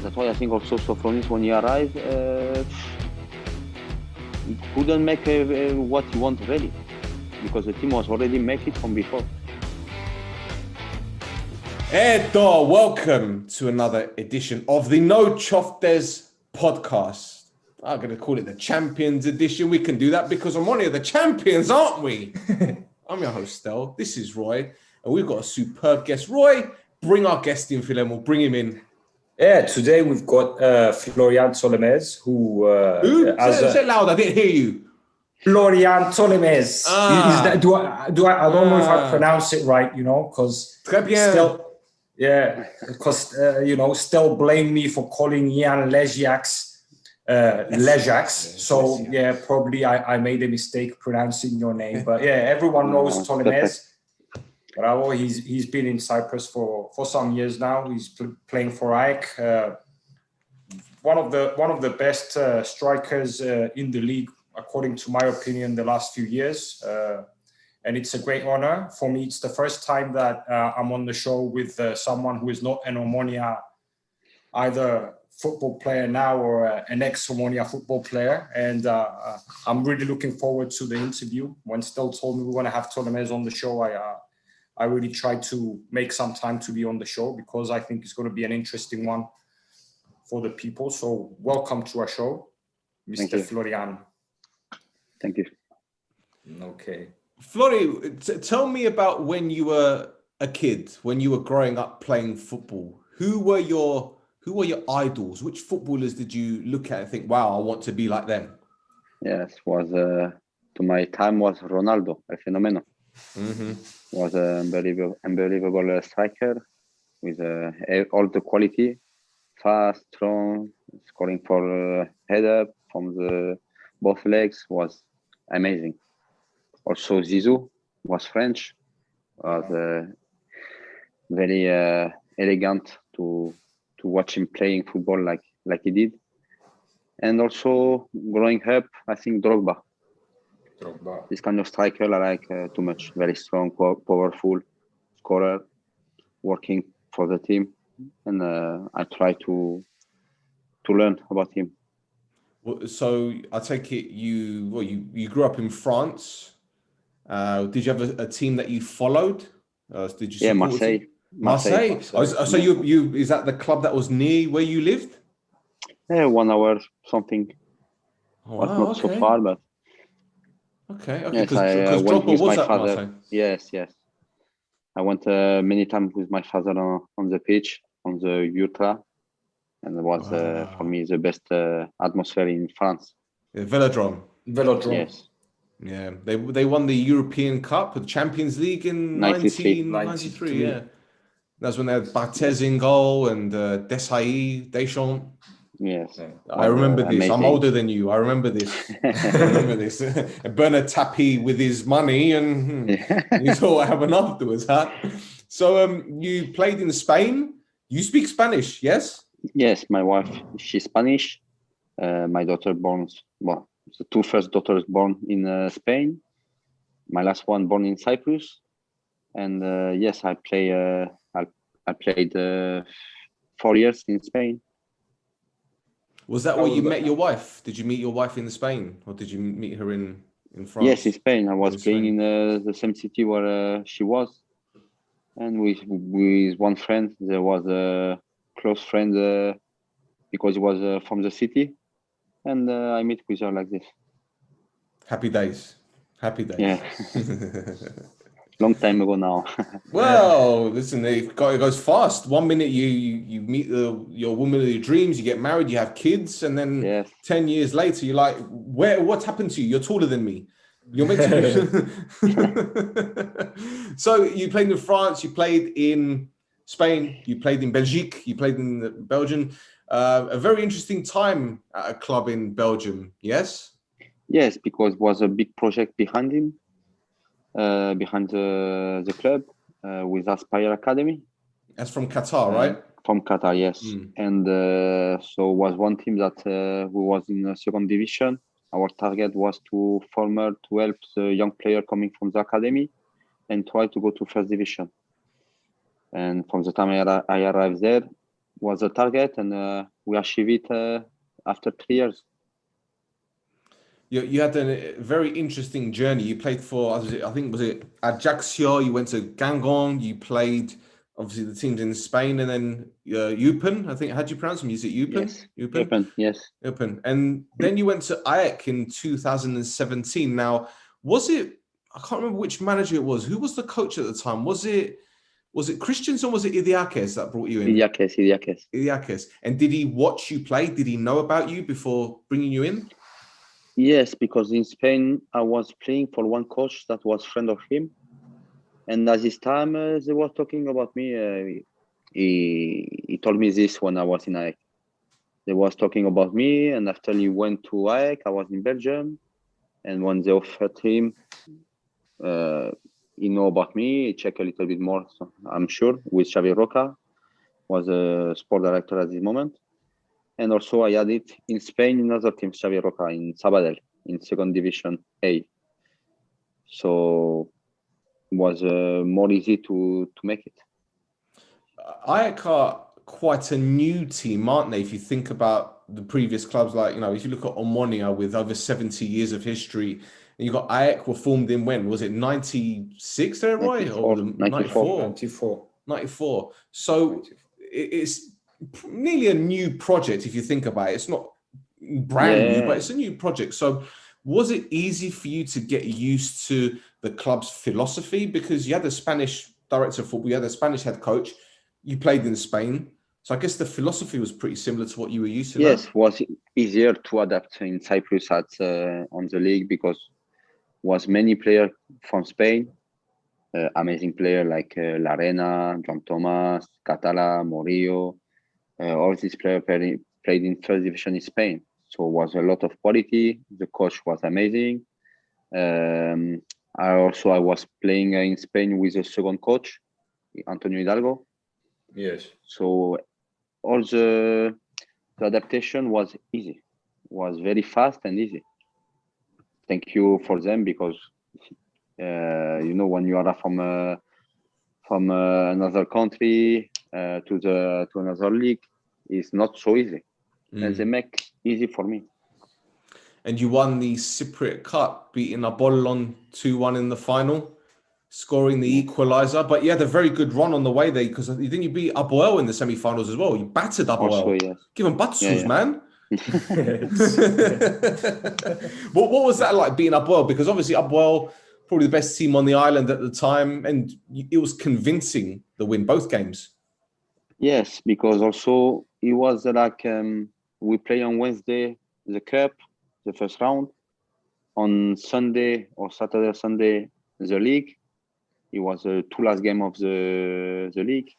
That's why I think also Sofronis, when he arrived, he couldn't make what he wanted really, because the team was already make it from before. Edo, welcome to another edition of the No Choftes podcast. I'm going to call it the Champions Edition. We can do that because I'm one of the champions, aren't we? I'm your host, Stel. This is Roy, and we've got a superb guest. Roy, bring our guest in, Philem. We'll bring him in. Yeah, today we've got Florian Taulemesse, who... Say it loud, I didn't hear you. Florian Taulemesse. I don't know if I pronounce it right, because still... Yeah, because, still blame me for calling Ian Lejax Lejax. So, yeah, probably I made a mistake pronouncing your name. But, yeah, everyone knows Taulemesse. Bravo, he's been in Cyprus for some years now. He's playing for AEK. One of the best strikers in the league, according to my opinion, the last few years. And it's a great honor for me. It's the first time that I'm on the show with someone who is not an Omonia, either football player now or an ex-Omonia football player. And I'm really looking forward to the interview. When Stel told me we want to have Taulemesse on the show, I really tried to make some time to be on the show because I think it's going to be an interesting one for the people. So welcome to our show, Mr. Florian. Thank you. Okay. Flori, tell me about when you were a kid, when you were growing up playing football. Who were your idols? Which footballers did you look at and think, wow, I want to be like them? Yes, to my time was Ronaldo, El Fenomeno. Mm-hmm. Was an unbelievable striker with all the quality, fast, strong, scoring for head up from the both legs was amazing. Also, Zizou was French, was very elegant to watch him playing football like he did. And also, growing up, I think Drogba. This kind of striker I like too much. Very strong, powerful, scorer, working for the team. And I try to learn about him. So I take it you grew up in France. Did you have a team that you followed? Did you support Marseille. Marseille. So you is that the club that was near where you lived? Yeah, 1 hour something. Oh, was not so far, but okay. Yes, I went Drogba with was my at father. Marseille. Yes. I went many times with my father on the pitch, on the Ultra, and it was for me the best atmosphere in France. Yeah, Velodrome. Yes. Yeah, they won the European Cup, the Champions League in 1993. Yeah, that's when they had Barthez in goal and Deschamps. Yes, I remember this. amazing. I'm older than you. I remember this. And Bernard Tapie with his money, and you saw what happened afterwards, huh? So, you played in Spain. You speak Spanish, yes? Yes, my wife, she's Spanish. My daughter the two first daughters born in Spain. My last one born in Cyprus. And yes, I played 4 years in Spain. Was that where you met your wife? Did you meet your wife in Spain, or did you meet her in France? Yes, in Spain. I was playing in the same city where she was, and with one friend. There was a close friend because he was from the city, and I met with her like this. Happy days. Yeah. Long time ago now. Well, listen, it goes fast. 1 minute you meet your woman of your dreams, you get married, you have kids, and then 10 years later you're like, what's happened to you? You're taller than me. You're meant to be. So you played in France, you played in Spain, you played in Belgique, you played in Belgium. A very interesting time at a club in Belgium, yes? Yes, because it was a big project behind him. Behind the club with Aspire Academy. That's from Qatar, right? From Qatar, yes. And so was one team that who was in the second division. Our target was to help the young player coming from the academy and try to go to first division. And from the time I arrived there, was a target, and we achieved it after 3 years. You had a very interesting journey. You played for, I think, was it Ajaccio? You went to Gangon. You played, obviously, the teams in Spain, and then Eupen. I think, how do you pronounce them? Is it Eupen? Yes, Eupen, yes. Eupen. And then you went to Ajax in 2017. Now, was it, I can't remember which manager it was. Who was the coach at the time? Was it Christians or was it Idiakes that brought you in? Idiakes. And did he watch you play? Did he know about you before bringing you in? Yes, because in Spain, I was playing for one coach that was friend of him. And at this time, they were talking about me. He told me this when I was in Ajax. They was talking about me, and after he went to Ajax, I was in Belgium. And when they offered him, he know about me, he checked a little bit more, so I'm sure, with Xavi Roca, was a sport director at this moment. And also I had it in Spain in another team, Xavi Roca, in Sabadell, in second division A. So it was more easy to make it. Ajax are quite a new team, aren't they? If you think about the previous clubs, like, if you look at Omonia with over 70 years of history, and you got Ajax were formed in when? Was it 96 there, Roy? 94. 94. So it's nearly a new project if you think about it. It's not brand new, but it's a new project. So was it easy for you to get used to the club's philosophy? Because you had a Spanish director of football, you had a Spanish head coach, you played in Spain. So I guess the philosophy was pretty similar to what you were used to. Yes, it was easier to adapt in Cyprus on the league because was many players from Spain, amazing players like Larnaca, John Thomas, Catala, Morillo. All these players played in first division in Spain. So it was a lot of quality. The coach was amazing. I was playing in Spain with a second coach, Antonio Hidalgo. Yes. So all the adaptation was easy, was very fast and easy. Thank you for them because when you are from another country to another league, it's not so easy, and they make easy for me. And you won the Cypriot Cup, beating Apollon 2-1 in the final, scoring the equaliser. But you had a very good run on the way there because you beat Apoel in the semi-finals as well. You battered Apoel. Also, yes. Give them batsus, man. What was that like beating Apoel? Because obviously Apoel, probably the best team on the island at the time, and it was convincing the win both games. Yes, because also it was like we play on Wednesday the cup, the first round. On Sunday or Saturday or Sunday the league. It was the two last game of the league.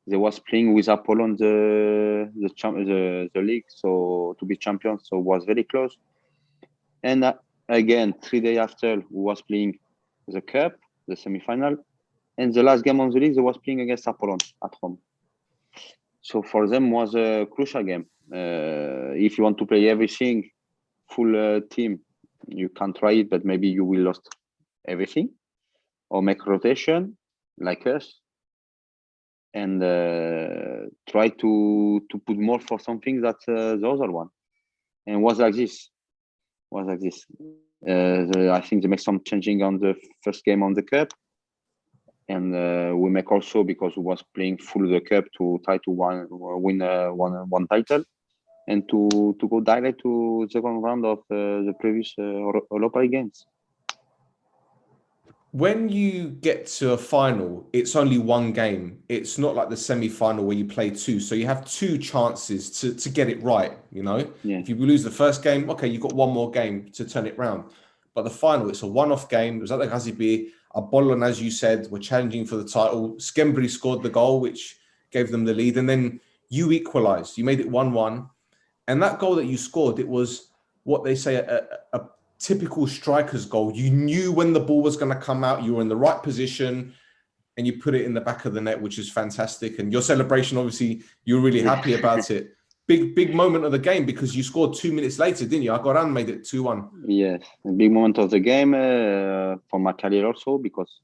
They was playing with Apollon the league, so to be champions. So it was very close. And again, 3 days after, we was playing the cup, the semi-final, and the last game of the league, they was playing against Apollon at home. So for them was a crucial game. If you want to play everything, full team, you can try it, but maybe you will lose everything, or make rotation like us, and try to put more for something that the other one, and was like this. I think they make some changing on the first game on the cup, and we make also because we was playing full the cup to try to win one title, and to go direct to the second round of the previous Europa League games. When you get to a final, it's only one game. It's not like the semi-final where you play two. So you have two chances to get it right, Yeah. If you lose the first game, okay, you've got one more game to turn it round. But the final, it's a one-off game. It was at the Gazibi. Apollon, as you said, were challenging for the title. Skembri scored the goal, which gave them the lead. And then you equalised. You made it 1-1. And that goal that you scored, it was what they say a typical striker's goal. You knew when the ball was going to come out, you were in the right position, and you put it in the back of the net, which is fantastic. And your celebration, obviously, you're really happy about it. Big moment of the game because you scored 2 minutes later, didn't you? Agoran made it 2-1. Yes, a big moment of the game for my career also, because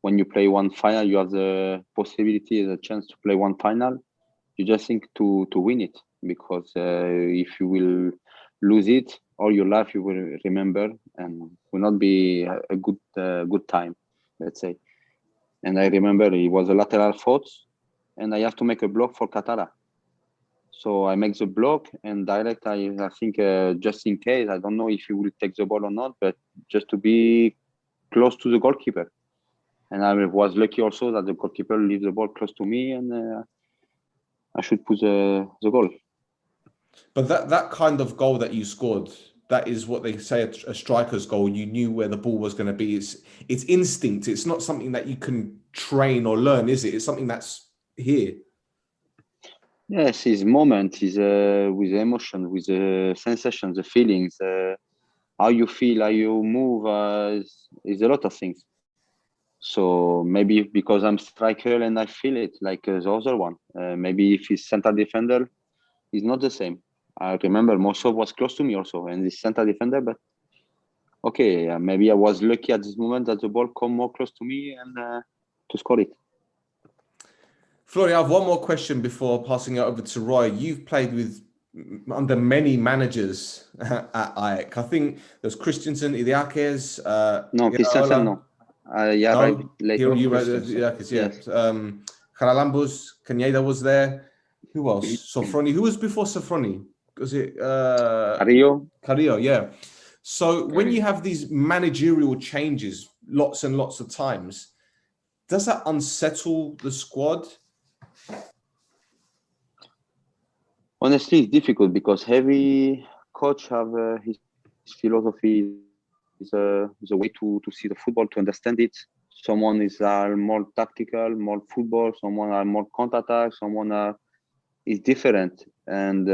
when you play one final, you have the possibility, the chance to play one final. You just think to win it, because if you will lose it all your life, you will remember, and will not be a good time, let's say. And I remember it was a lateral foot, and I have to make a block for Katara. So I make the block and direct. I think just in case, I don't know if he will take the ball or not, but just to be close to the goalkeeper. And I was lucky also that the goalkeeper leaves the ball close to me, and I should put the goal. But that kind of goal that you scored, that is what they say a striker's goal. You knew where the ball was going to be. It's instinct. It's not something that you can train or learn, is it? It's something that's here. Yes, his moment is with the emotion, with the sensations, the feelings, how you feel, how you move, is a lot of things. So maybe because I'm striker and I feel it like the other one. Maybe if he's center defender, it's not the same. I remember Mosov was close to me also, and he's center defender, but okay, maybe I was lucky at this moment that the ball come more close to me and to score it. Florian, I have one more question before passing it over to Roy. You've played under many managers at AEK. I think there's Christensen, Idiakes. No, Christensen, no. No, later. you wrote Idiakes, yeah. Yes. Haralambos, Cañeda was there. Who else? Sofroni. Who was before Sofroni? Was it Carrillo, yeah. So when you have these managerial changes lots and lots of times, does that unsettle the squad? Honestly, it's difficult because every coach have his philosophy, is a way to see the football, to understand it. Someone is more tactical, more football. Someone are more counter-attack. Someone is different. And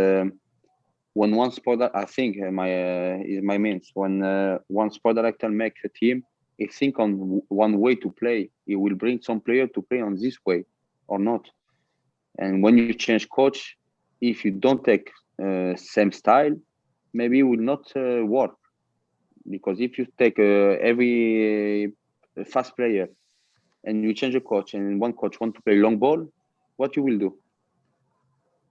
when one sport, I think is my means. When one sport director make a team, he think on one way to play. He will bring some player to play on this way or not. And when you change coach, if you don't take same style, maybe it will not work. Because if you take every fast player and you change a coach, and one coach want to play long ball, what you will do?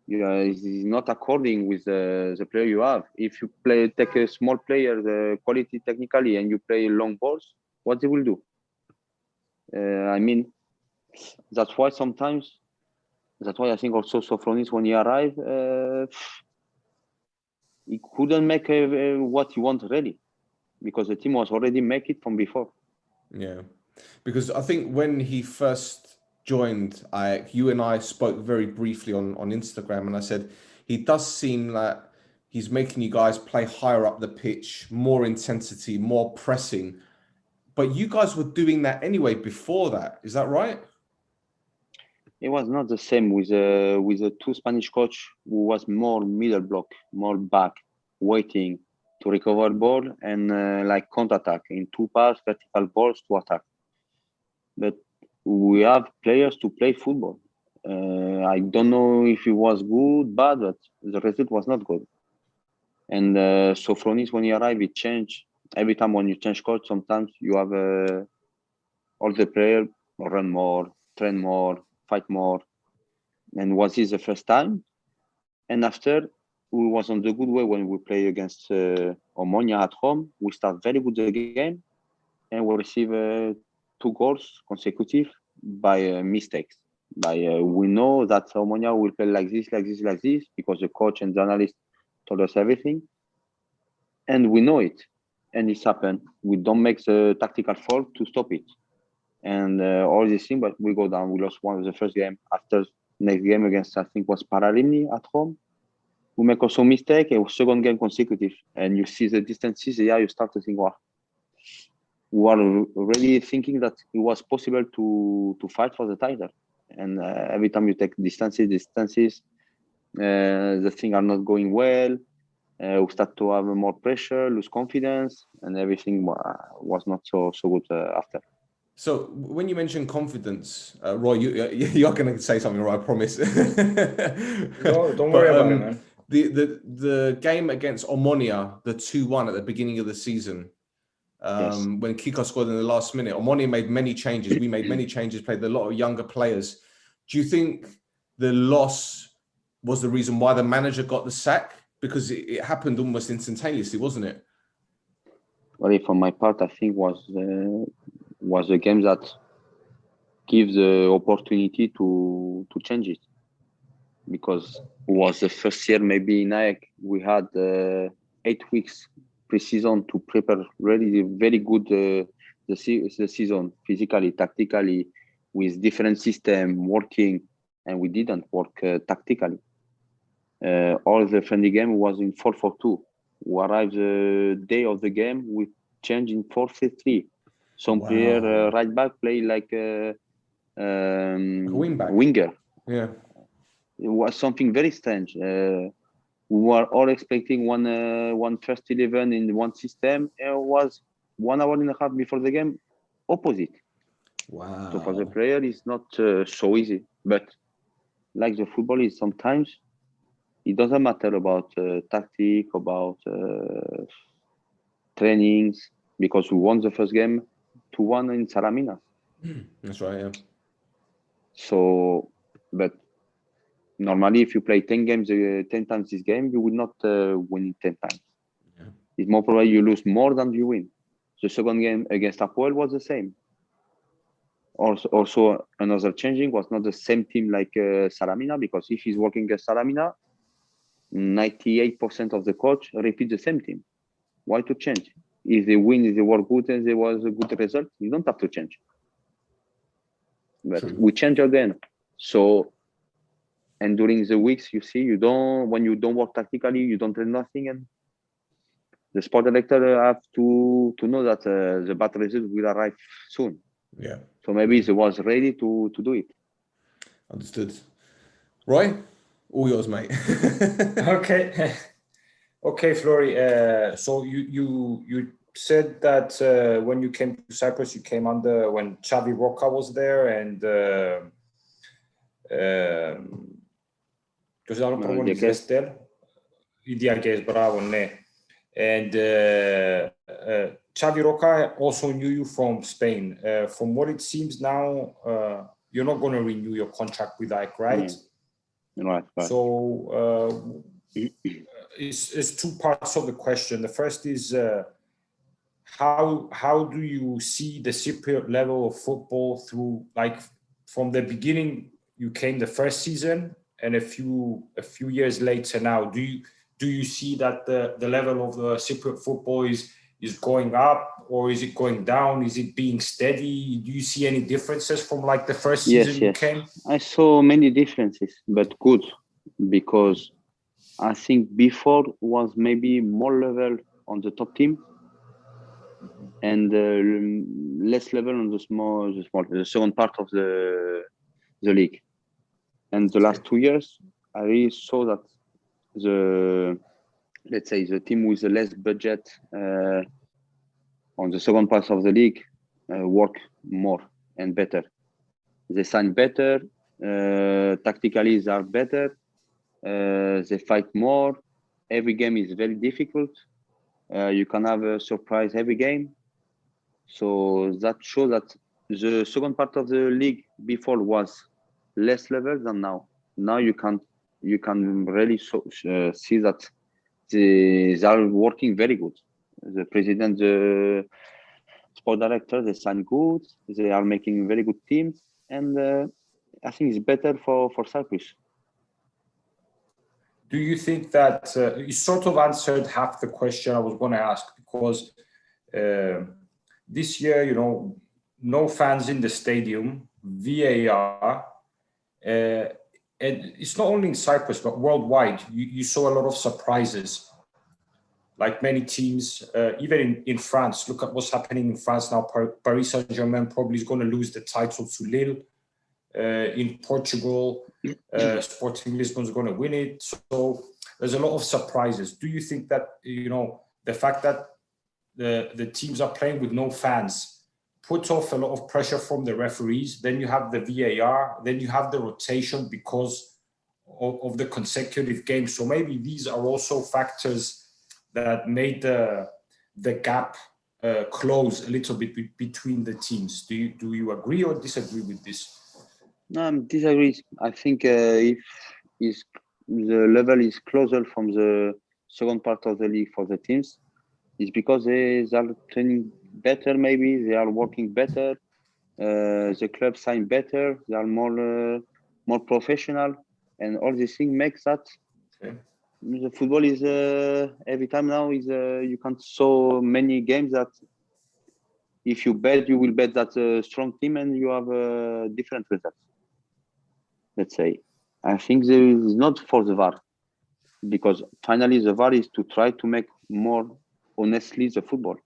It's not according with the player you have. If you take a small player, the quality technically, and you play long balls, what they will do? I mean, that's why sometimes. That's why I think also Sofronis, when he arrived, he couldn't make what he wanted really, because the team was already make it from before. Yeah, because I think when he first joined AEK, you and I spoke very briefly on Instagram, and I said he does seem like he's making you guys play higher up the pitch, more intensity, more pressing. But you guys were doing that anyway before that. Is that right? It was not the same with the two Spanish coach who was more middle block, more back, waiting to recover ball and like counter-attack in two pass, vertical balls to attack. But we have players to play football. I don't know if it was good, bad, but the result was not good. And Sofronis, when he arrived, it changed. Every time when you change coach, sometimes you have all the players run more, train more, fight more. And was this the first time? And after, we was on the good way when we play against Omonia at home. We start very good the game, and we receive 2 goals consecutive by mistakes. We know that Omonia will play like this, because the coach and the analyst told us everything, and we know it. And it's happened. We don't make the tactical fault to stop it. And all this thing, but we go down. We lost one of the first game. After next game against, I think, was Paralimni at home, we make also mistake. A second game consecutive, and you see the distances. Yeah, you start to think, wow, we are really thinking that it was possible to fight for the title. And every time you take distances, the things are not going well. We start to have more pressure, lose confidence, and everything was not so good after. So when you mention confidence, Roy, you're going to say something, Roy, I promise. No, don't worry about it, man. The game against Omonia, the 2-1 at the beginning of the season, Yes. when Kiko scored in the last minute, Omonia made many changes. We made many changes, played a lot of younger players. Do you think the loss was the reason why the manager got the sack? Because it happened almost instantaneously, wasn't it? Well, for my part, I think was a game that gives the opportunity to change it, because it was the first year maybe in AEK we had 8 weeks pre-season to prepare really very good the season physically, tactically, with different system working, and we didn't work tactically. All the friendly game was in 4-4-2. We arrived the day of the game, we changed in 4-3-3. Some player right back play like a winger. Yeah, it was something very strange. We were all expecting one first 11 in one system. It was 1 hour and a half before the game, opposite. Wow. So for the player, it's not so easy. But like the football is sometimes, it doesn't matter about tactic, about trainings, because we won the first game 2-1 in Salamina. That's right, yeah. So, but normally, if you play 10 games, 10 times this game, you will not win it 10 times. Yeah. It's more probably you lose more than you win. The second game against Apoel was the same. Also, another changing was not the same team like Salamina, because if he's working against Salamina, 98% of the coach repeat the same team. Why to change? If they win, if they work good, and there was a good result, you don't have to change. But we change again. So, and during the weeks, you see, when you don't work tactically, you don't train nothing, and the sport director have to know that the bad result will arrive soon. Yeah. So maybe they was ready to do it. Understood. Roy, all yours, mate. Okay. Okay, Flori. So you said that when you came to Cyprus, you came under when Xavi Roca was there, and ποιος ήταν ο προπονητής, Stel? Ιδιάκες, μπράβο, ναι. And Xavi Roca also knew you from Spain. From what it seems now, you're not going to renew your contract with AEK, right? Right. So it's two parts of the question. The first is how do you see the Cypriot level of football through, like, from the beginning you came the first season and a few years later now? Do you see that the level of the Cypriot football is going up, or is it going down? Is it being steady? Do you see any differences from like the first season you came? I saw many differences, but good, because I think before was maybe more level on the top team and less level on the second part of the league. And the last 2 years, I really saw that let's say the team with the less budget on the second part of the league work more and better. They sign better, tactically they are better, they fight more. Every game is very difficult. You can have a surprise every game. So that shows that the second part of the league before was less level than now. Now you can really see that they are working very good. The president, the sport director, they sign good. They are making very good teams, and I think it's better for Cyprus. Do you think that you sort of answered half the question I was going to ask, because this year, no fans in the stadium, VAR, and it's not only in Cyprus, but worldwide, you saw a lot of surprises. Like many teams, even in France, look at what's happening in France now. Paris Saint-Germain probably is going to lose the title to Lille. In Portugal, Sporting Lisbon is going to win it. So there's a lot of surprises. Do you think that, the fact that the teams are playing with no fans puts off a lot of pressure from the referees? Then you have the VAR, then you have the rotation because of the consecutive games. So maybe these are also factors that made the gap close a little bit between the teams. Do you agree or disagree with this? No, I disagree. I think if the level is closer from the second part of the league for the teams. It's because they are training better, maybe they are working better. The club sign better. They are more professional, and all these things makes that the football is every time now is you can so many games that if you bet, you will bet that a strong team and you have different results. Let's say, I think there is not for the VAR, because finally the VAR is to try to make more honestly the football.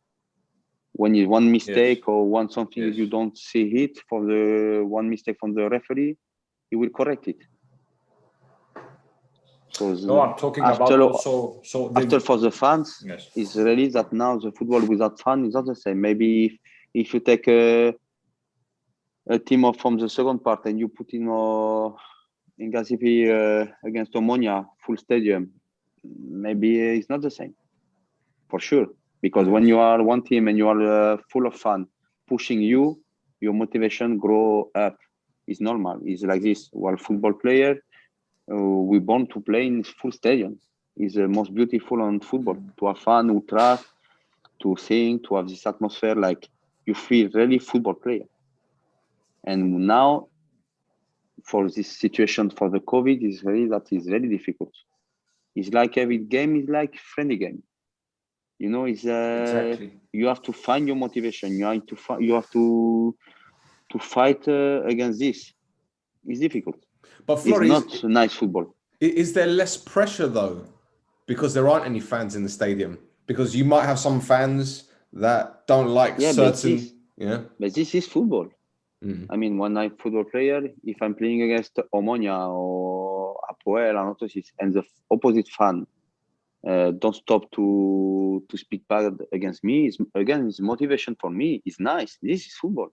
When you one mistake or one something you don't see it for the one mistake from the referee, he will correct it. So no, I'm talking about also. So after for the fans, it's really that now the football without fans is not the same. Maybe if you take a team from the second part and you put in Gazipi against Omonia full stadium, maybe it's not the same, for sure. Because when you are one team and you are full of fun pushing you, your motivation grow up. It's normal. It's like this. While football player, we born to play in full stadium. It's the most beautiful on football. To have fun, ultras, to sing, to have this atmosphere, like you feel really football player. And now, for this situation for the COVID, is really difficult. It's like every game is like friendly game. You know, it's you have to find your motivation. You have to fight against this. It's difficult. But Florian, it's not nice football. Is there less pressure though, because there aren't any fans in the stadium? Because you might have some fans that don't like certain. But this is football. I mean, when I'm football player, if I'm playing against Omonia or Apoel and the opposite fan don't stop to speak bad against me, it's motivation for me. It's nice. This is football.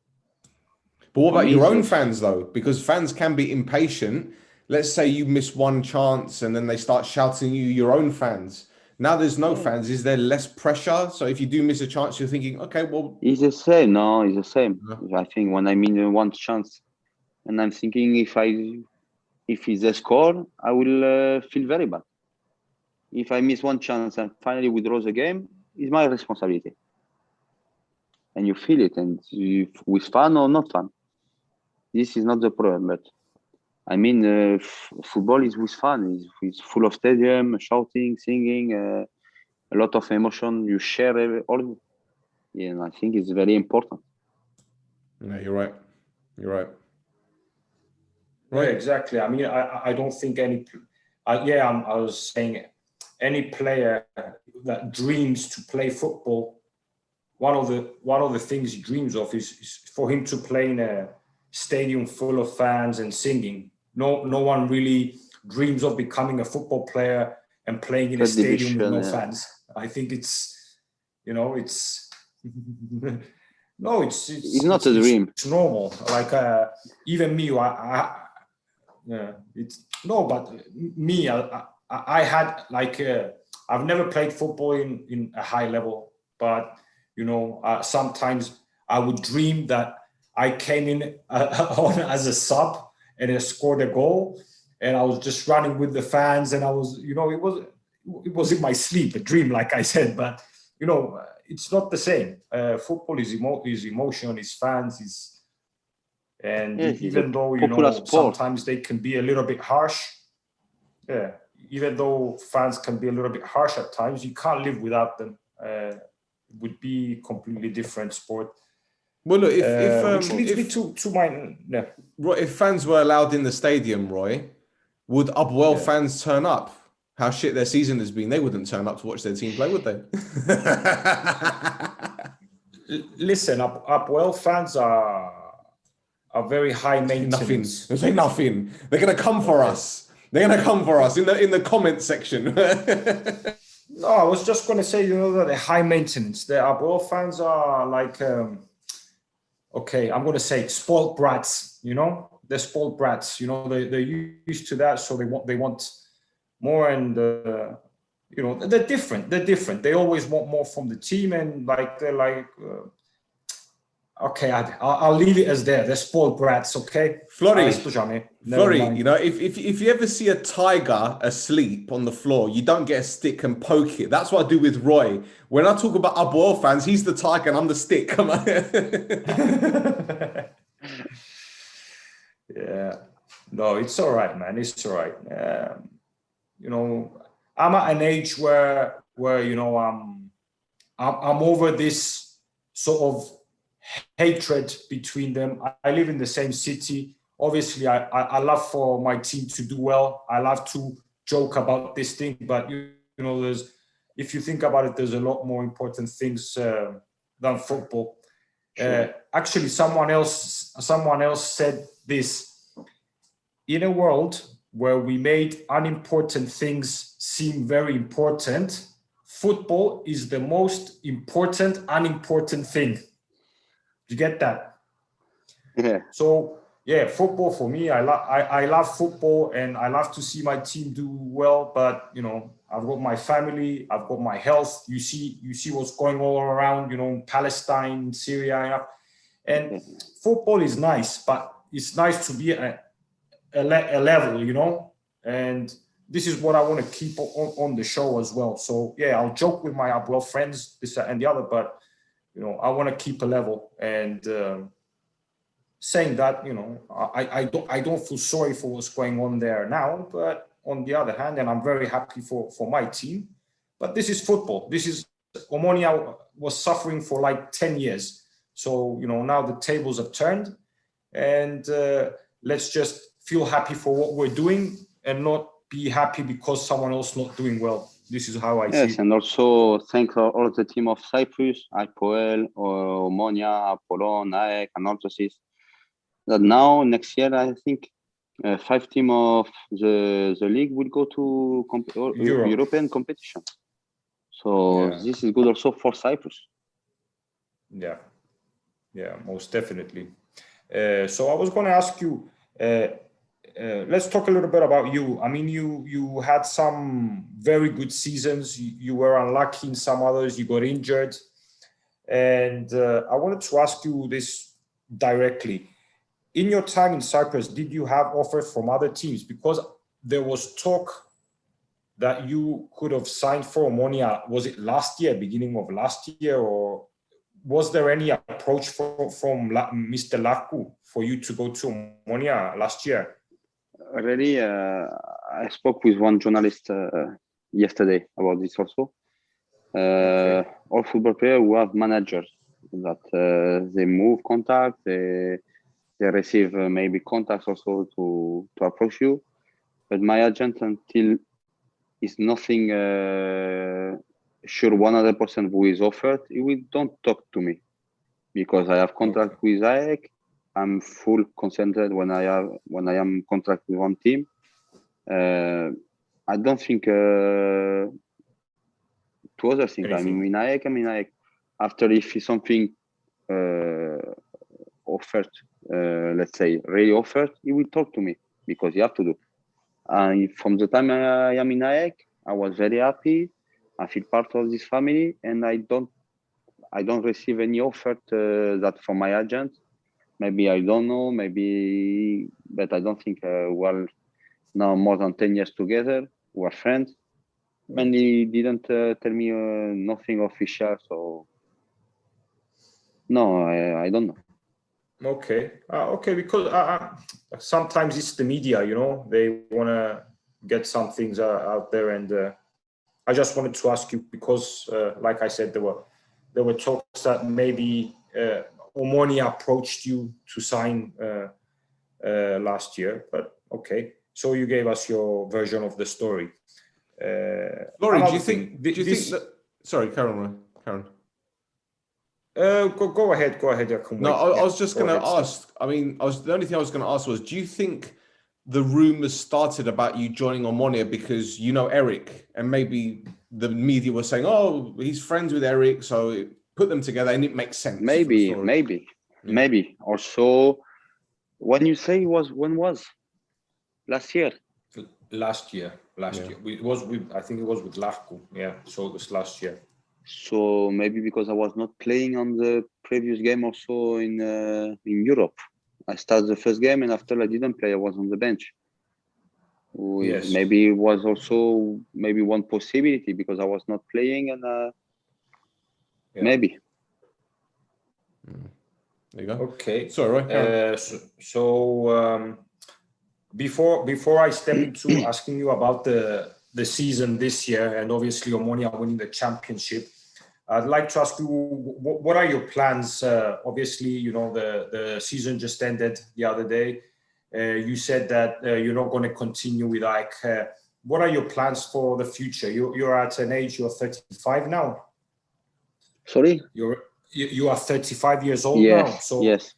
But what about your own fans though? Because fans can be impatient. Let's say you miss one chance and then they start shouting your own fans. Now there's no fans. Is there less pressure? So if you do miss a chance, you're thinking, okay, well... It's the same. No, it's the same. I think when I mean one chance and I'm thinking if it's a score, I will feel very bad. If I miss one chance and finally withdraw the game, it's my responsibility. And you feel it, and with fun or not fun. This is not the problem, but I mean, football is with fun. It's full of stadium, shouting, singing, a lot of emotion. You share all. Yeah, I think it's very important. No, you're right. You're right. Right, exactly. I mean, I don't think any. I was saying any player that dreams to play football, one of the things he dreams of is for him to play in a stadium full of fans and singing. No one really dreams of becoming a football player and playing in a stadium with no fans. I think it's no, it's not a dream. It's normal. Like even me, I had like I've never played football in a high level, but sometimes I would dream that I came in on as a sub and I scored a goal, and I was just running with the fans, and I was, it was in my sleep, a dream, like I said, but it's not the same. Football is emotion, is fans, even though sometimes they can be a little bit harsh. Yeah, even though fans can be a little bit harsh at times, you can't live without them. It would be a completely different sport. Well, look, which leads me to my... Yeah. Roy, if fans were allowed in the stadium, Roy, would Upwell fans turn up? How shit their season has been, they wouldn't turn up to watch their team play, would they? Listen, Upwell fans are very high maintenance. Nothing. They're going to come for us. They're going to come for us in the comment section. No, I was just going to say, that they're high maintenance. The Upwell fans are like... okay, I'm going to say spoiled brats, they're spoiled brats, they're used to that. So they want more, and, they're different. They always want more from the team. And like, they're like, Okay, I'll leave it as there. They're spoiled brats, okay? Flori, Flori, you know, if you ever see a tiger asleep on the floor, you don't get a stick and poke it. That's what I do with Roy. When I talk about Abuel fans, he's the tiger and I'm the stick. Come on. Yeah. No, it's all right, man. It's all right. You know, I'm at an age where you know, I'm over this sort of hatred between them. I live in the same city. Obviously, I love for my team to do well. I love to joke about this thing, but you know, if you think about it, there's a lot more important things than football. Sure. Actually, someone else said this. In a world where we made unimportant things seem very important, football is the most important unimportant thing. You get that? Yeah. So yeah, football for me, I love football and I love to see my team do well. But you know, I've got my family, I've got my health. You see what's going all around. You know, Palestine, Syria, and football is nice, but it's nice to be at a level, you know. And this is what I want to keep on the show as well. So yeah, I'll joke with my Abuel friends, this and the other, but you know, I want to keep a level. And saying that, you know, I don't feel sorry for what's going on there now, but on the other hand, and I'm very happy for my team, but this is football. This is Omonia was suffering for like 10 years. So, you know, now the tables have turned, and let's just feel happy for what we're doing and not be happy because someone else not doing well. This is how I see it. Yes, and also thank all the team of Cyprus, Apoel, Omonia, Apollon, AEK, and Orthosis. That now, next year, I think 5 teams of the league will go to European competition. So this is good also for Cyprus. Yeah, most definitely. So I was going to ask you, let's talk a little bit about you. I mean, you had some very good seasons. You were unlucky in some others. You got injured. And I wanted to ask you this directly. In your time in Cyprus, did you have offers from other teams? Because there was talk that you could have signed for Omonia. Was it last year, beginning of last year, or was there any approach from Mr. Larnaca for you to go to Omonia last year? Really, I spoke with one journalist yesterday about this also. All football players who have managers that they move contact, they receive maybe contacts also to approach you. But my agent until is nothing sure 100% who is offered. He will don't talk to me because I have contract with AEK. I'm full concentrated when I am contract with one team. I don't think two other things. Anything. I mean AEK. After if something offered, let's say really offered, he will talk to me because you have to do. And from the time I am in AEK, I was very happy. I feel part of this family, and I don't receive any offer that from my agent. Maybe I don't know, maybe, but I don't think we're now more than 10 years together. We're friends. And he didn't tell me nothing official, so no, I don't know. Okay, because sometimes it's the media, you know, they want to get some things out there, and I just wanted to ask you because, like I said, there were talks that maybe Omonia approached you to sign last year, but okay. So you gave us your version of the story. Laurie, do you think that? Sorry, Karen. Go ahead. No, I was just going to ask. I mean, the only thing I was going to ask was, do you think the rumors started about you joining Omonia because you know Eric, and maybe the media was saying, "Oh, he's friends with Eric," so put them together, and it makes sense. Maybe. Also, when you say when was last year? Last year. It was with, I think it was with Larnaca. Yeah, so it was last year. So maybe because I was not playing on the previous game also in Europe. I started the first game and after I didn't play, I was on the bench. Yes. Maybe it was also maybe one possibility because I was not playing and maybe. There you go. Okay. Sorry, Roy. Before I step into asking you about the season this year and obviously Omonia winning the championship, I'd like to ask you, what are your plans? Obviously, you know, the season just ended the other day. You said that you're not going to continue with AEK. What are your plans for the future? You're at an age, you're 35 now. Sorry? You are 35 years old yes, now. So yes.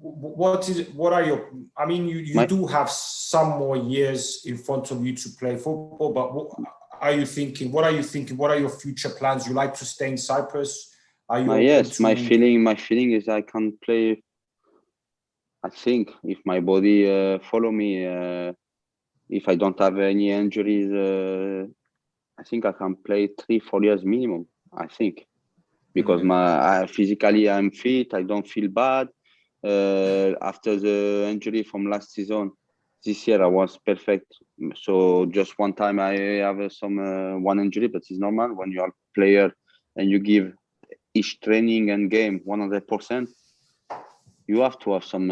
What are your, I mean, you do have some more years in front of you to play football, but what are you thinking? What are your future plans? You like to stay in Cyprus? Are you my feeling is I can play. I think if my body follow me, if I don't have any injuries, I think I can play 3-4 years minimum. I think because physically I'm fit. I don't feel bad. After the injury from last season, this year I was perfect. So just one time I have some one injury, but it's normal when you are a player and you give each training and game 100%. You have to have some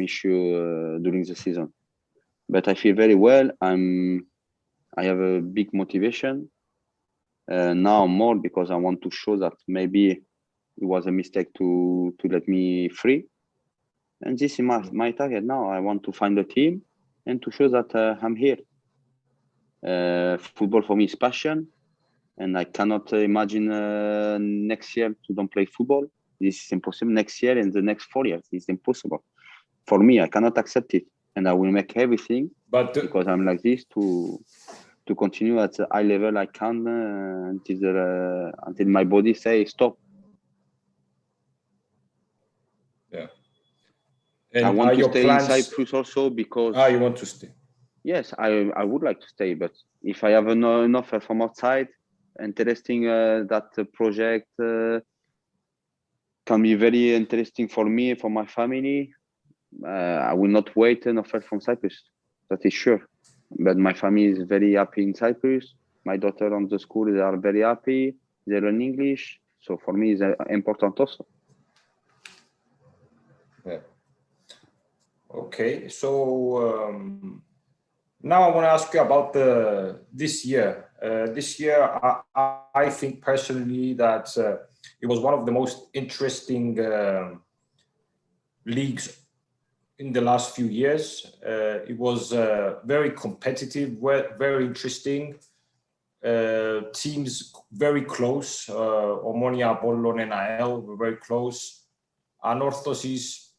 issue during the season. But I feel very well. I have a big motivation now more because I want to show that maybe it was a mistake to let me free. And this is my target now. I want to find a team and to show that I'm here. Football for me is passion, and I cannot imagine next year to don't play football. This is impossible. Next year and the next 4 years, it's impossible. For me, I cannot accept it, and I will make everything because I'm like this to continue at the high level I can until my body say stop. Yeah. And I want to stay in Cyprus also because you want to stay. Yes, I would like to stay, but if I have an offer from outside, interesting that project can be very interesting for me, for my family. I will not wait an offer from Cyprus. That is sure. But my family is very happy in Cyprus. My daughter on the school, they are very happy. They learn English. So for me, it's important also. Yeah. Okay. So now I want to ask you about this year. This year, I think personally that it was one of the most interesting leagues in the last few years. It was very competitive, very interesting. Teams very close. Omonia, Apollon, and NAL were very close. Anorthosis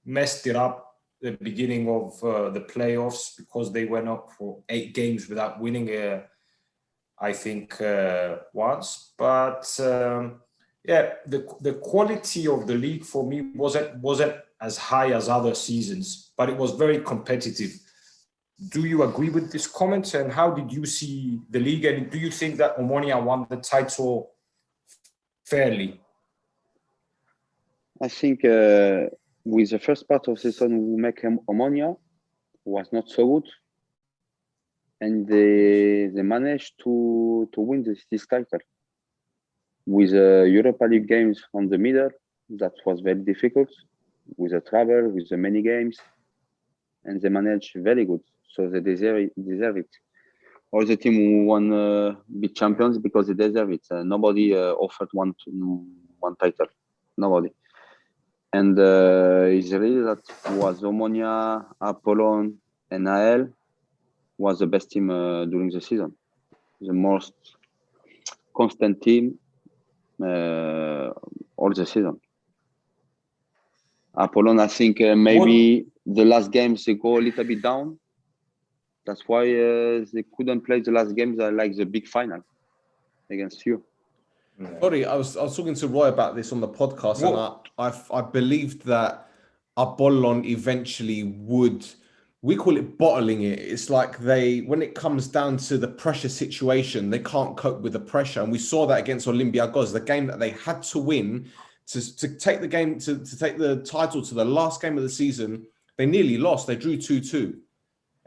messed it up the beginning of the playoffs because they went up for 8 games without winning, I think, once. But yeah, the quality of the league for me wasn't as high as other seasons, but it was very competitive. Do you agree with this comment? And how did you see the league? And do you think that Omonia won the title fairly? I think with the first part of the season, we make Omonia was not so good, and they managed to win this title with Europa League games on the middle. That was very difficult with the travel, with the many games, and they managed very good. So they deserve it. All the team who won big champions because they deserve it. Nobody offered one title. Nobody. And it's really that was Omonia, Apollon, and NAL was the best team during the season. The most constant team all the season. Apollon, I think maybe the last games they go a little bit down. That's why they couldn't play the last games like the big final against you. Sorry, I was talking to Roy about this on the podcast, and I believed that Apollon eventually would we call it bottling it. It's like when it comes down to the pressure situation, they can't cope with the pressure. And we saw that against Olympiacos, the game that they had to win to take the game, to take the title to the last game of the season. They nearly lost. They drew 2-2.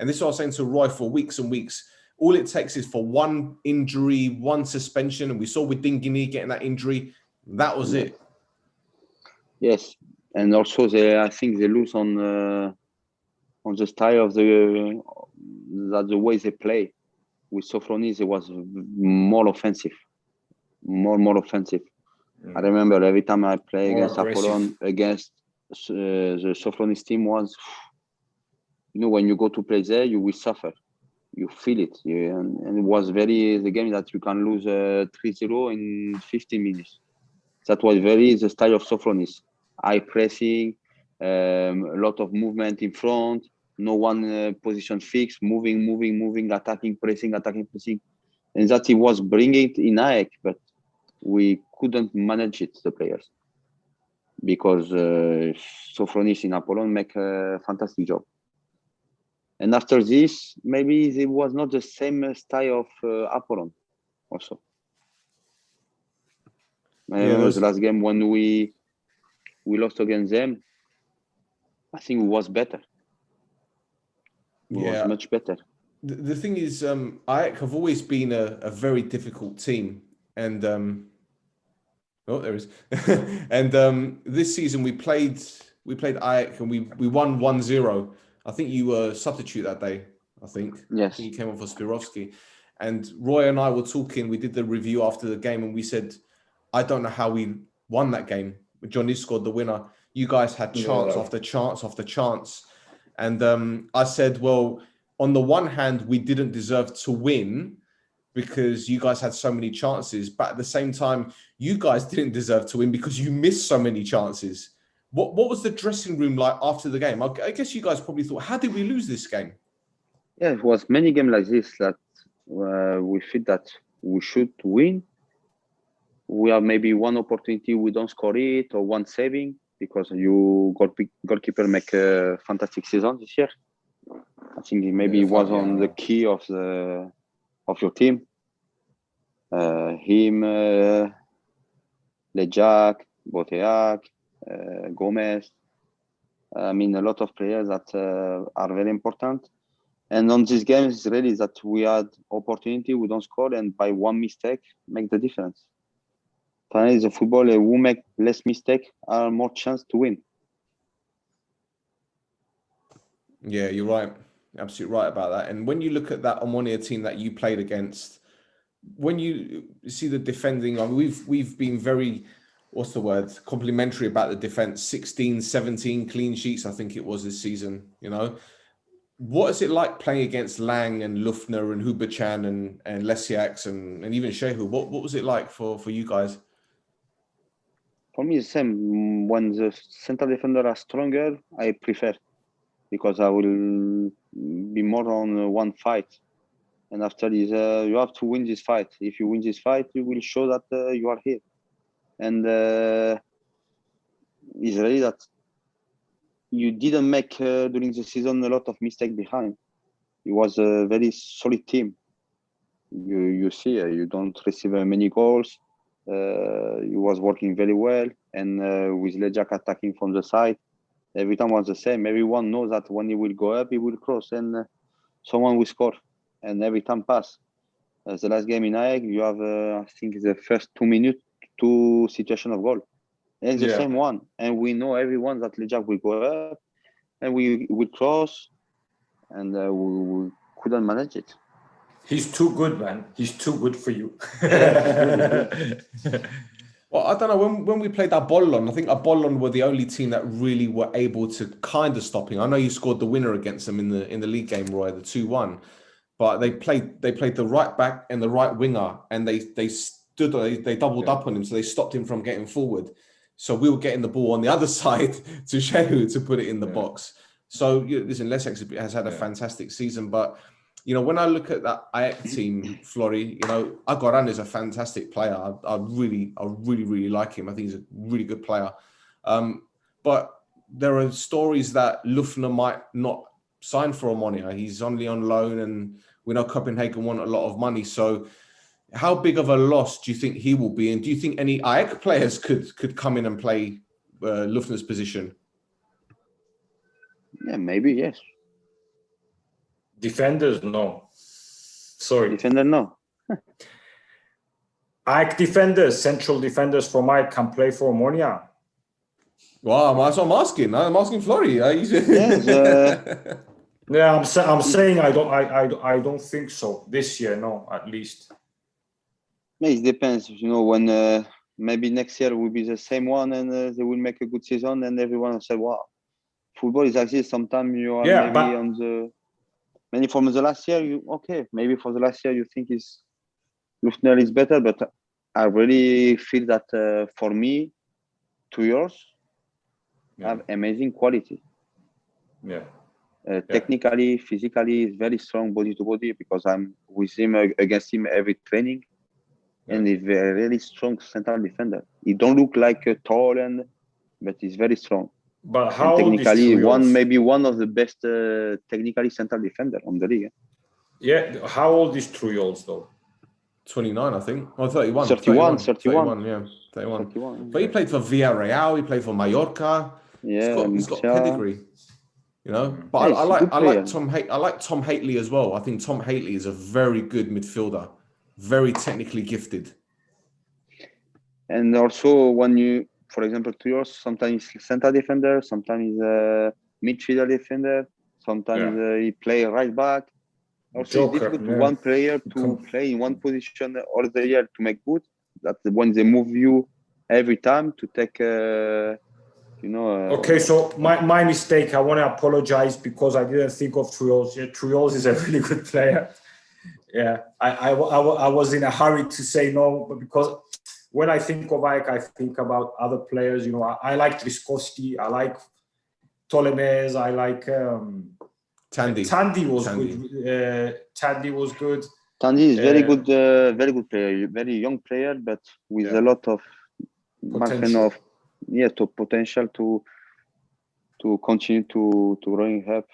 And this is what I was saying to Roy for weeks and weeks. All it takes is for one injury, one suspension. And we saw with Dingini getting that injury. That was it. Yes. And also, I think they lose on the style of the way they play. With Sofronis, it was more offensive. More offensive. I remember every time I play against Apollon, against the Sofronis team was, when you go to play there, you will suffer. You feel it. And it was the game that you can lose 3-0 in 15 minutes. That was the style of Sofronis. High pressing, a lot of movement in front, no one position fixed, moving, attacking, pressing. And that he was bringing it in AEK, but we couldn't manage it, the players. Because Sofronis in Apollon make a fantastic job. And after this, maybe it was not the same style of Apollon also. I remember the last game when we lost against them, I think it was better. It was much better. The thing is, AEK have always been a very difficult team. And, there is. And this season we played AEK and we won 1-0. I think you were substitute that day, I think. Yes. I think you came on for Spirovsky. And Roy and I were talking, we did the review after the game and we said, I don't know how we won that game. Johnny scored the winner. You guys had chance after chance after chance. And I said, well, on the one hand, we didn't deserve to win because you guys had so many chances. But at the same time, you guys didn't deserve to win because you missed so many chances. What was the dressing room like after the game? I guess you guys probably thought, how did we lose this game? Yeah, it was many games like this that we feel that we should win. We have maybe one opportunity, we don't score it, or one saving, because you goalkeeper make a fantastic season this year. I think maybe it was on the key of your team. Him, Lejak, Boteak, Gomez. I mean, a lot of players that are very important. And on this game, it's really that we had opportunity, we don't score, and by one mistake, make the difference. Finally, the football, who make less mistake are more chance to win. Yeah, you're right. Absolutely right about that. And when you look at that Omonia team that you played against, when you see the defending, I mean, we've been very, complimentary about the defense. 16, 17 clean sheets, I think it was this season, What is it like playing against Lang and Lufner and Hubachan and Lesiaks and even Shehu? What was it like for you guys? For me, it's the same. When the central defender are stronger, I prefer, because I will be more on one fight. And after this, you have to win this fight. If you win this fight, you will show that you are here. And it's really that you didn't make during the season a lot of mistakes behind. It was a very solid team. You see, you don't receive many goals. He was working very well, and with Lejak attacking from the side, every time was the same. Everyone knows that when he will go up, he will cross, and someone will score, and every time pass. The last game in AEK, you have, I think, the first 2 minutes, 2 situations of goal, and the same one. And we know everyone that Lejak will go up, and we will cross, and we couldn't manage it. He's too good, man. He's too good for you. Well, I don't know. When we played Apollon, I think Apollon were the only team that really were able to kind of stop him. I know you scored the winner against them in the league game, Roy, the 2-1. But they played the right back and the right winger, and they doubled up on him, so they stopped him from getting forward. So we were getting the ball on the other side to Shehu to put it in the box. So listen, Lesiak has had a fantastic season, but when I look at that AEK team, Flori, Agoran is a fantastic player. I really like him. I think he's a really good player. But there are stories that Lufner might not sign for Omonia. He's only on loan, and we know Copenhagen want a lot of money. So how big of a loss do you think he will be? And do you think any AEK players could come in and play Lufner's position? Yeah, maybe, yes. Defenders, no. Sorry. Defender, no. AEK defenders, central defenders from AEK can play for Omonia. Wow, that's what I'm asking. I'm asking Flori. Yes, Yeah, I'm saying I don't think so this year. No, at least. it depends. You know, when maybe next year will be the same one, and they will make a good season, and everyone will say, "Wow, football is like this." Sometimes you are maybe on the many from the last year. Maybe for the last year you think Lufner is better, but I really feel that for me, 2 years have amazing quality. Yeah. Technically, physically, is very strong body to body because I'm with him against him every training, and he's a really strong central defender. He don't look like a tall, but he's very strong. But how technically maybe one of the best technically central defender on the league. Yeah, how old is Trujolls though? 29, I think. Or 31. 31. 31, yeah. 31. But he played for Villarreal, he played for Mallorca. Yeah, he's got pedigree. You know, but I like Tom Haitley as well. I think Tom Haitley is a very good midfielder, very technically gifted. And also when you, for example, 2 years, sometimes he's center defender, sometimes he's a midfielder defender, sometimes he play right back. Also, it's difficult to one player to play in one position all the year to make good. That's when they move you every time to take. Okay, so my mistake. I want to apologize because I didn't think of Trujolls. Yeah, Trujolls is a really good player. Yeah, I was in a hurry to say no, but because when I think of AEK, I think about other players. You know, I like Triskowski, I like Taulemesse, I like Tandy. Tandy was good. Tandy was good. Tandy is very good player, very young player, but with a lot of potential. Potential to continue to growing up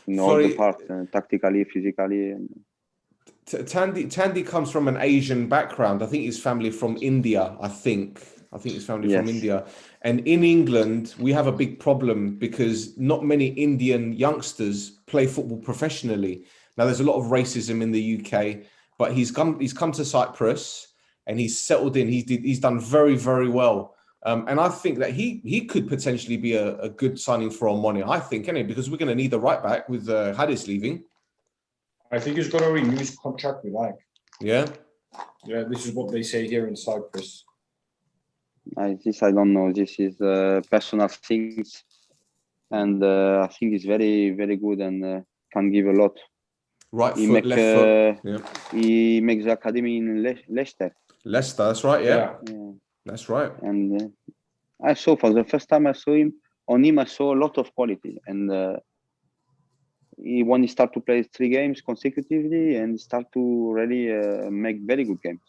in all the parts, tactically, physically. Tandy comes from an Asian background. I think his family from India. I think his family from India. And in England, we have a big problem because not many Indian youngsters play football professionally. Now, there's a lot of racism in the UK, but he's come to Cyprus and he's settled in. He's done very, very well. And I think that he could potentially be a good signing for Omonia. I think, anyway, because we're going to need a right back with Hadis leaving. I think he's going to renew his contract with AEK. Yeah? Yeah, this is what they say here in Cyprus. I don't know. This is personal things. And I think he's very, very good and can give a lot. Right foot, left foot. Yeah. He makes the academy in Leicester. Leicester, that's right, yeah. That's right. And I saw for the first time I saw him, I saw a lot of quality. And when he started to play 3 games consecutively and start to really make very good games.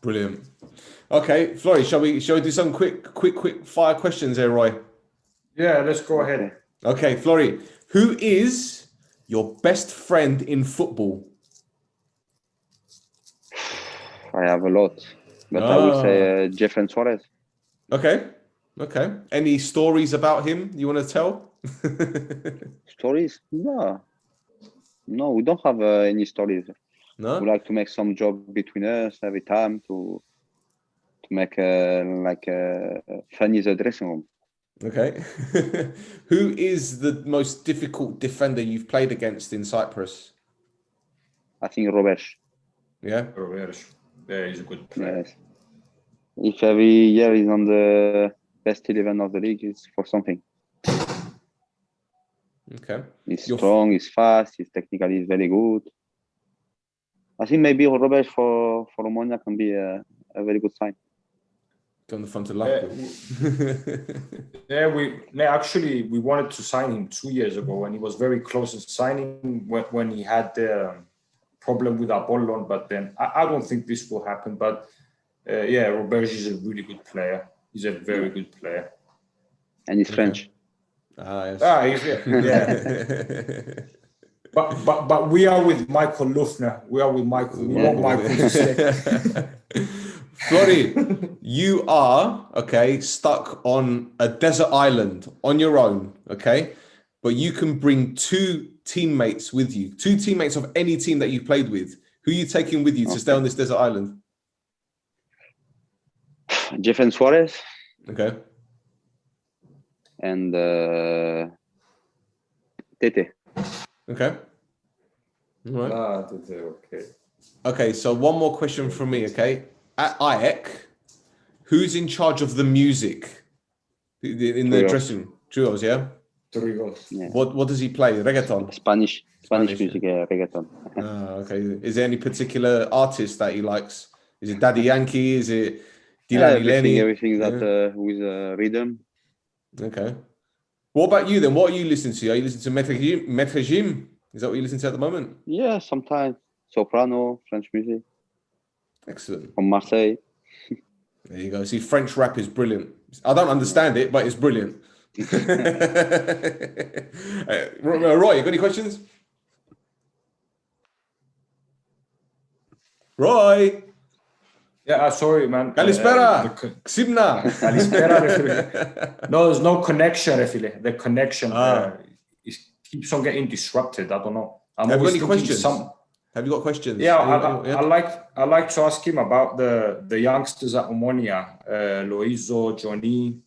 Brilliant. Okay, Flori, shall we do some quick fire questions here, Roy? Yeah, let's go ahead. Okay, Flori, who is your best friend in football? I have a lot, but I would say Jefferson Suarez. Okay. Any stories about him you want to tell? Stories? No, we don't have any stories. No? We like to make some joke between us every time to make fun in the dressing room. Okay. Who is the most difficult defender you've played against in Cyprus? I think Robert. Yeah? Robert. Yeah, he's a good player. Yes. If every year he's on the best 11 of the league, it's for something. Okay. He's strong, he's fast, he's technically is very good. I think maybe Robert for Omonia can be a very good sign. On the front of luck. We wanted to sign him 2 years ago, and he was very close to signing when he had the problem with Apollon. But then I don't think this will happen. But Robert is a really good player. He's a very good player. And he's French. Yes. Yeah. But we are with Michael Lufner. We are with Michael. We want Michael to stay. Flori, you are stuck on a desert island on your own. Okay, but you can bring 2 teammates with you. 2 teammates of any team that you played with. Who are you taking with you to stay on this desert island? Jeff and Suarez. Okay. And Tete. Okay. All right. Okay. Okay, so one more question from me, okay? At IEC, who's in charge of the music in the dressing room? Trios, yeah? Trios. Yeah. What does he play? Reggaeton? Spanish music, reggaeton. Okay. Is there any particular artist that he likes? Is it Daddy Yankee? Is it Dylan Lenny? Everything that with rhythm. Okay. What about you then? What are you listening to? Are you listening to Maître Gim? Is that what you listen to at the moment? Yeah, sometimes. Soprano, French music. Excellent. From Marseille. There you go. See, French rap is brilliant. I don't understand it, but it's brilliant. Roy, you got any questions? Roy. Yeah, sorry, man. Kalispera. Ksibna. Kalispera. No, there's no connection, refile. The connection keeps on getting disrupted. I don't know. Have you got any questions? Have you got questions? Yeah, I like to ask him about the youngsters at Omonia, Loizo, Johnny.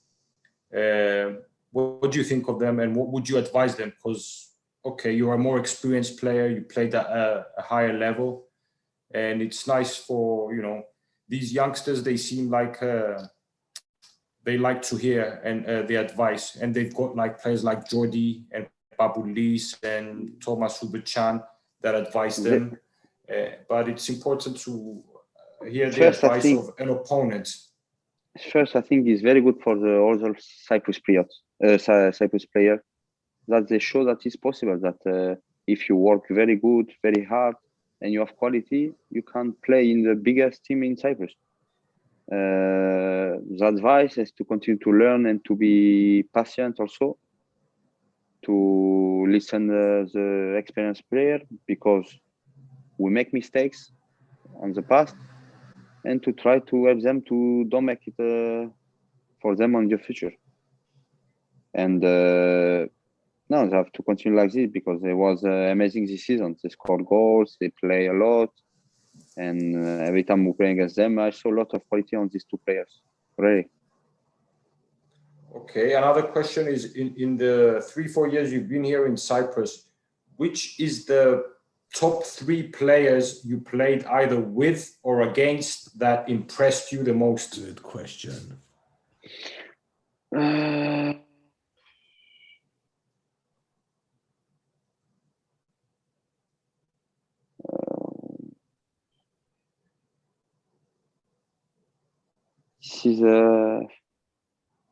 What do you think of them, and what would you advise them? Because you're a more experienced player. You played at a higher level, and it's nice for these youngsters. They seem like they like to hear and the advice, and they've got like players like Jordi and Babu Lis and Thomas Hubert-Chan that advise them. But it's important to hear the advice of an opponent. First, I think it's very good for the other Cyprus players that they show that it's possible, that if you work very good, very hard, and you have quality, you can play in the biggest team in Cyprus. The advice is to continue to learn and to be patient also, to listen to the experienced player, because we make mistakes on the past, and to try to help them to don't make it for them on the future. And no, they have to continue like this, because it was amazing this season. They scored goals, they play a lot, and every time we play against them, I saw a lot of quality on these 2 players. Really. Okay, another question is, in the 3-4 years you've been here in Cyprus, which is the top 3 players you played either with or against that impressed you the most? Good question. This is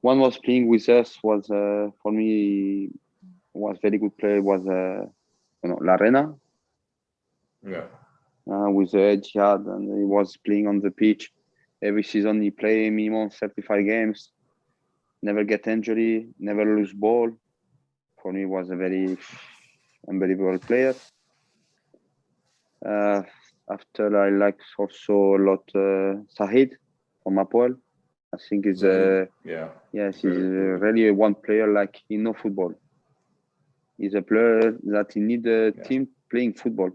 one was playing with us, was for me was very good player, was Larnaca. Yeah. With Etihad, and he was playing on the pitch every season. He play minimum 35 games, never get injury, never lose ball. For me, was a very unbelievable player. After, I like also a lot Sahid from Apoel. I think he's he's really one player like he know football. He's a player that he need a team playing football,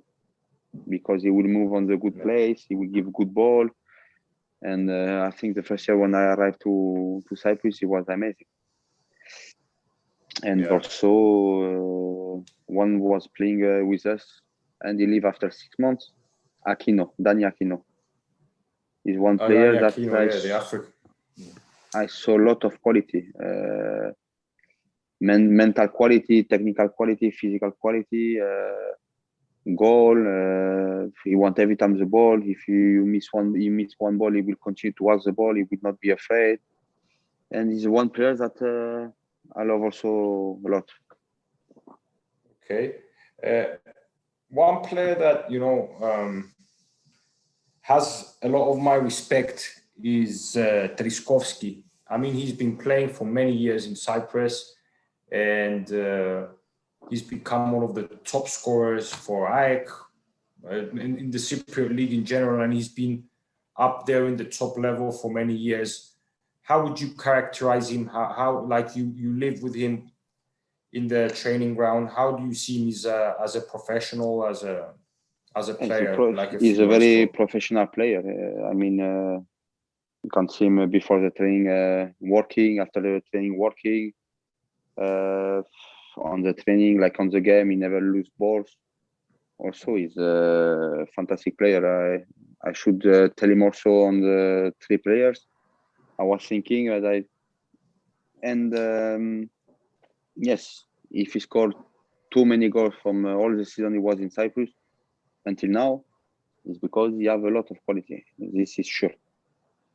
because he will move on the good place, he will give good ball. And I think the first year when I arrived to Cyprus, he was amazing. And also one was playing with us, and he leave after 6 months. Dani Aquino. He's one player that I saw a lot of quality. Mental quality, technical quality, physical quality, goal. He want every time the ball. If you miss one ball, he will continue to watch the ball. He will not be afraid. And he's one player that I love also a lot. Okay. One player that, has a lot of my respect is Triskovski. I mean, he's been playing for many years in Cyprus. and he's become one of the top scorers for AEK in the Cypriot League in general, and he's been up there in the top level for many years. How would you characterize him? How like you live with him in the training ground? How do you see him as a professional, as a player? He's a very professional player. I mean, you can see him before the training working, after the training working. On the training, like on the game, he never lose balls. Also, he's a fantastic player. I should tell him also on the 3 players. I was thinking that yes, if he scored too many goals from all the season he was in Cyprus until now, it's because he have a lot of quality. This is sure.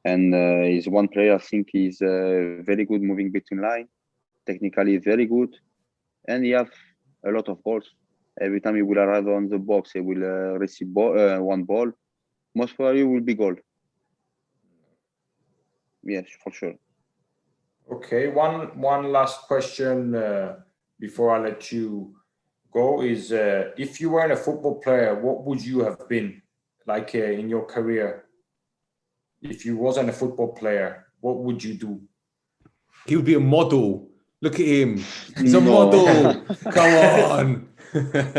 And he's one player. I think he's very good moving between line, technically very good, and he have a lot of goals. Every time he will arrive on the box, he will receive one ball. Most probably will be goal. Yes, for sure. Okay, one last question before I let you go is if you weren't a football player, what would you have been like in your career? If you wasn't a football player, what would you do? He would be a model. Look at him. He's a model. Come on.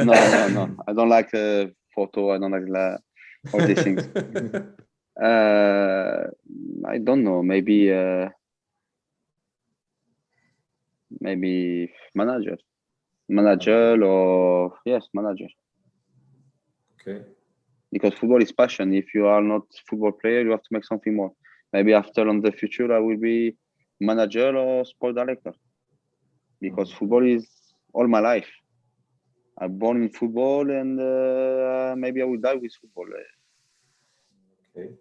No. I don't like photo. I don't like all these things. I don't know. Maybe manager or yes, manager. Okay. Because football is passion. If you are not football player, you have to make something more. Maybe after on the future, I will be manager or sport director. Because football is all my life. I'm born in football, and maybe I will die with football. Okay.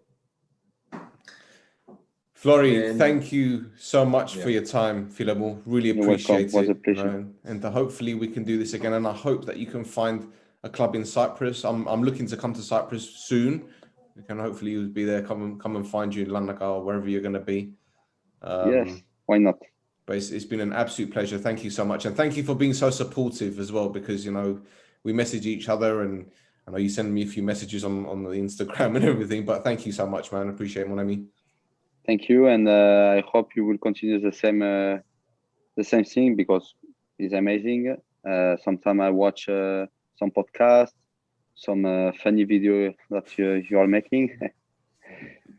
Florian, thank you so much for your time, Filamo. Really appreciate it. Was a pleasure. And hopefully we can do this again. And I hope that you can find a club in Cyprus. I'm looking to come to Cyprus soon. We can hopefully be there. Come and find you in Larnaca or wherever you're going to be. Yes, why not? But it's been an absolute pleasure. Thank you so much. And thank you for being so supportive as well, because, you know, we message each other, and I know you send me a few messages on the Instagram and everything, but thank you so much, man. I appreciate it, mon ami. Thank you. And I hope you will continue the same thing, because it's amazing. Sometimes I watch some podcasts, some funny video that you are making,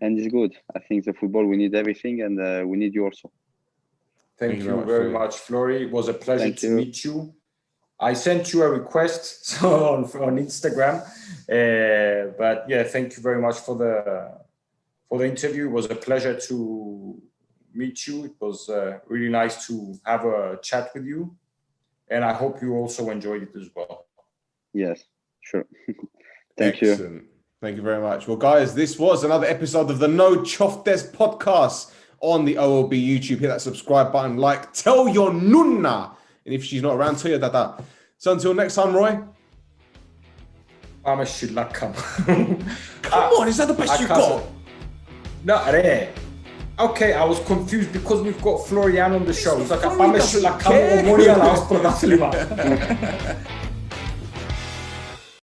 and it's good. I think the football, we need everything, and we need you also. Thank you very much, Flori. It was a pleasure to meet you. I sent you a request on Instagram, but yeah, thank you very much for the interview. It was a pleasure to meet you. It was really nice to have a chat with you, and I hope you also enjoyed it as well. Yes, sure. Thank you. Thank you very much. Well, guys, this was another episode of the No Choftes podcast on the OLB YouTube. Hit that subscribe button, tell your NOUNA, and if she's not around, tell your dada. So until next time, Roy. Come on, is that the best you got? No, okay, I was confused because we've got Florian on the show. It's like